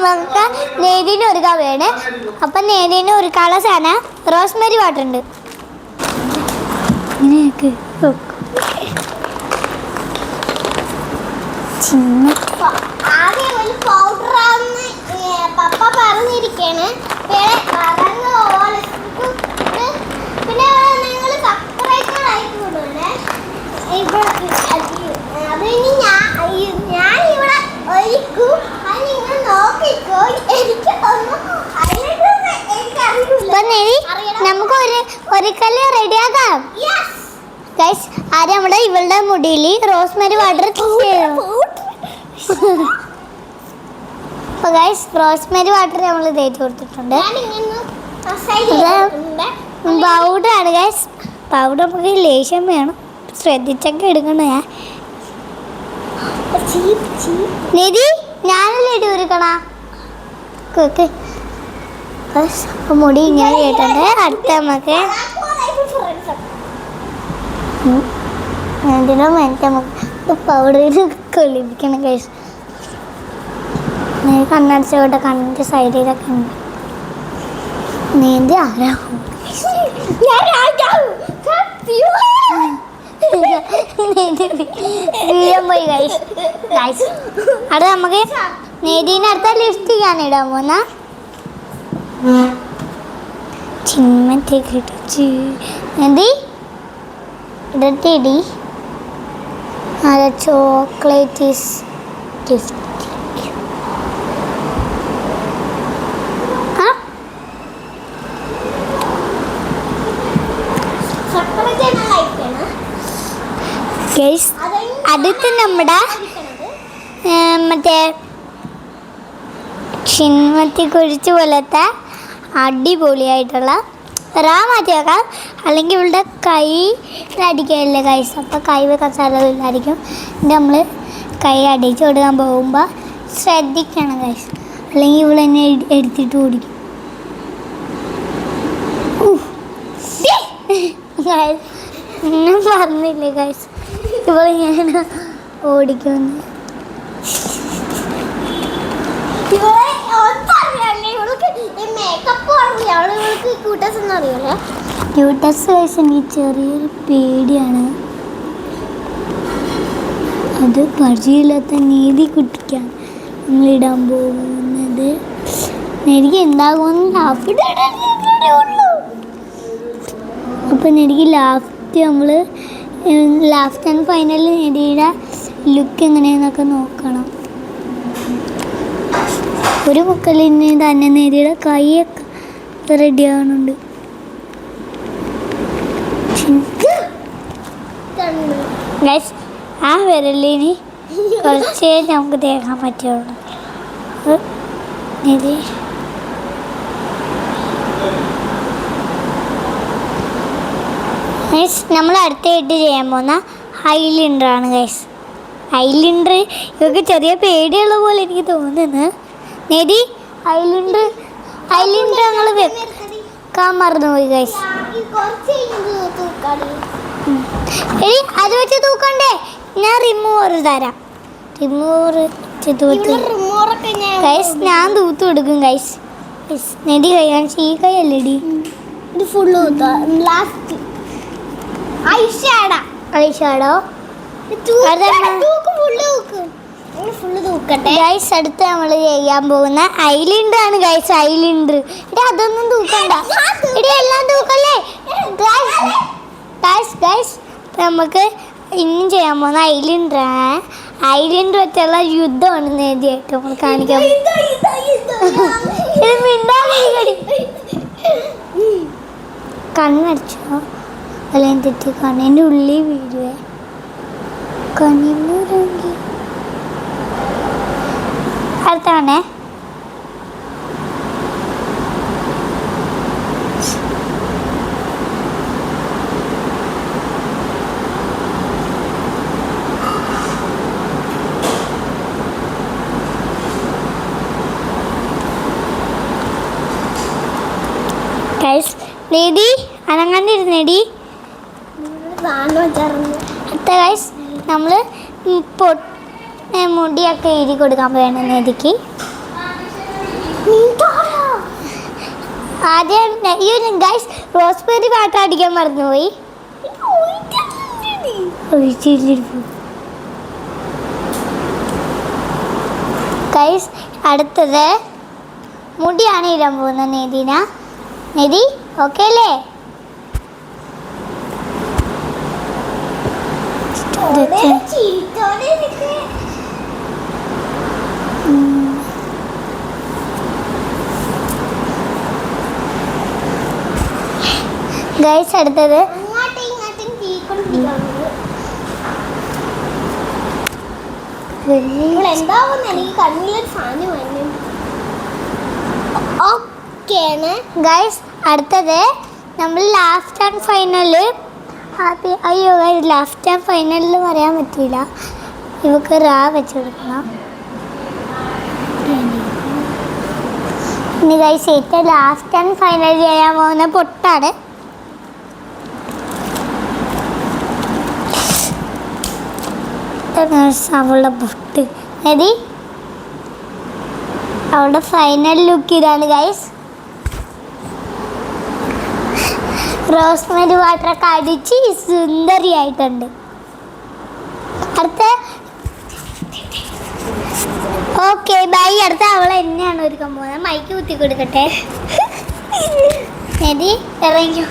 നമുക്ക് നേരിന് ഒരുക്കാൻ വേണം. അപ്പം നേരിന് ഒരുക്കാനുള്ള സാധനം റോസ്മേരി വാട്ടർ ഉണ്ട്. ഇങ്ങനെയൊക്കെ പപ്പ പറഞ്ഞിരിക്കാണ്. പിന്നെ നിങ്ങൾ സബ്സ്ക്രൈബർ ആയിട്ട് വിടുവേ. അത് ഇനി ഞാൻ ഇവിടെ ഒഴിക്കും. അത് നിങ്ങൾ നോക്കിക്കോ. നമുക്ക് ഒരിക്കലും റെഡിയാക്കാം. ആദ്യം നമ്മുടെ ഇവളുടെ മുടിയിൽ റോസ്മേരി വാട്ടർ റോസ്മേരി വാട്ടർ നമ്മൾ തേച്ച് കൊടുത്തിട്ടുണ്ട്. പൗഡറാണ് ഗൈസ്. പൗഡർ നമുക്ക് ലേശം വേണം, ശ്രദ്ധിച്ചൊക്കെ എടുക്കണ. നിധി ഞാനല്ലേ ഇടി ഒരുക്കണ മുടി ഇങ്ങനെ കേട്ടുണ്ട്. അടുത്ത നമുക്ക് നമുക്ക് പൗഡറിൽ കൊള്ളിപ്പിക്കണം ഗൈസ്. കണ്ണടച്ചോട്ടെ, കണ്ണിൻ്റെ സൈഡിലൊക്കെ ഉണ്ട്. നീന്തി ആരാകും പോയി ഗൈസ്. അത് നമുക്ക് നേദീൻ്റെ അടുത്ത ലിഫ്റ്റ് ഞാൻ ഇടാൻ പോന്ന ചിമ്മത്തേക്ക് ഇടിച്ച് നദി ഇടട്ടിടി. Chocolate is gift. അടുത്ത് നമ്മുടെ മറ്റേ ചിന്മത്തി കുഴിച്ച് പോലത്തെ അടിപൊളിയായിട്ടുള്ള റാ മാറ്റി വെക്കാം. അല്ലെങ്കിൽ ഇവളുടെ കൈ അടിക്കാനില്ല കൈസ്. അപ്പോൾ കൈ വെക്കാൻ സ്ഥലമില്ലായിരിക്കും. നമ്മൾ കൈ അടിച്ച് കൊടുക്കാൻ പോകുമ്പോൾ ശ്രദ്ധിക്കണം കൈസ്, അല്ലെങ്കിൽ ഇവൾ എന്നെ എടുത്തിട്ട് ഓടിക്കും. ഒന്നും പറഞ്ഞില്ലേ കൈസ്, ഇവൾ ഞാൻ ഓടിക്കുമെന്ന്. ക്യൂട്ടസ് വയസ്സ് എനിക്ക് ചെറിയൊരു പേടിയാണ്. അത് പരിചയമില്ലാത്ത നീതി കുട്ടിക്കാണ് നമ്മളിടാൻ പോകുന്നത്. എനിക്ക് എന്താകുമെന്ന് ലാഫിടുള്ളൂ. അപ്പം എനിക്ക് ലാസ്റ്റ് നമ്മൾ ലാസ്റ്റ് ആൻഡ് ഫൈനലിൽ നെടിയുടെ ലുക്ക് എങ്ങനെയാണെന്നൊക്കെ നോക്കണം. ഒരു മുക്കലിന് തന്നെ നെടിയുടെ കൈയൊക്കെ റെഡി ആവുന്നുണ്ട്. ആ വിരലിന് കുറച്ചേ നമുക്ക് തേക്കാൻ പറ്റുള്ളൂ. നെടി നമ്മൾ അടുത്തായിട്ട് ചെയ്യാൻ പോകുന്ന ഐലിൻഡറാണ് ഗൈസ്. ഐലിൻഡർ ഇവർക്ക് ചെറിയ പേടിയുള്ള പോലെ എനിക്ക് തോന്നുന്നു. നെടി ഐലിൻഡർ ഞങ്ങൾ വെക്കാൻ മറന്നുപോയി ഗൈസ്. എടി അത് വെച്ച് തൂക്കണ്ടേ, ഞാൻ റിമൂവർ തരാം. റിമൂവർ ഗൈസ് ഞാൻ തൂത്ത് കൊടുക്കും ഗൈസ്. നെടി കൈ ഈ കൈ അല്ലേടി ഇത് ഫുള്ള് ലാസ്റ്റ് ഐഷാഡോ ഗൈസ്. അടുത്ത് നമ്മൾ ചെയ്യാൻ പോകുന്ന ഐലിൻഡർ ആണ് ഗൈസ്. ഐലിൻഡർ ഇടി അതൊന്നും തൂക്കണ്ട, ഇടി എല്ലാം തൂക്കല്ലേ ഗൈസ്. നമുക്ക് ഇനിയും ചെയ്യാൻ പോകുന്ന ഐലിൻഡർ വെച്ചുള്ള യുദ്ധമാണ് നേടിയായിട്ട് നമ്മൾ കാണിക്കാൻ. കണ്ണടിച്ചോ അല്ലെങ്കിൽ തെറ്റി കണ്ണിൻ്റെ ഉള്ളിൽ വീഴുവേ. കണ്ണിമുറങ്ങി അടുത്താണേ. നെടി അനങ്ങാണ്ടിരുന്നെടി. അടുത്ത ഗൈസ് നമ്മൾ മുടിയൊക്കെ എഴുതി കൊടുക്കാൻ വേണം നെടിക്ക്. ആദ്യം ഈ ഗൈസ് റോസ്ബെറി വാട്ടർ അടിക്കാൻ മറന്നുപോയി. ഗൈസ് അടുത്തത് മുടിയാണ് ഇടാൻ പോകുന്നത് നിധിന. നിധി ഓക്കെ അല്ലേ? ഗൈസ് അടുത്തത് എന്താവുന്ന എനിക്ക് കണ്ണിലൊരു സാധനം വന്നു. ഓക്കെയാണ് ഗൈസ് അടുത്തത് നമ്മൾ ലാസ്റ്റ് ആൻഡ് ഫൈനല്. അയ്യോ ലാസ്റ്റ് ആൻഡ് ഫൈനലിൽ പറയാൻ പറ്റില്ല. ഇവക്ക് റാ വെച്ച് കൊടുക്കണം. ഇനി ഗൈസ് ഏറ്റവും ലാസ്റ്റ് ആൻഡ് ഫൈനൽ ചെയ്യാൻ പോകുന്ന പൊട്ടാണ്. അവളുടെ പൊട്ട് മതി. അവളുടെ ഫൈനൽ ലുക്ക് ഇതാണ് ഗൈസ്. റോസ്മേരി വാട്ടറൊക്കെ അടിച്ച് സുന്ദരിയായിട്ടുണ്ട്. അടുത്ത ഓക്കെ ബൈ. അടുത്ത അവൾ എന്നെയാണ് ഒരുക്കാൻ പോകുന്നത്. മൈക്ക് കുത്തി കൊടുക്കട്ടെ. മതി ഇറങ്ങിയോ.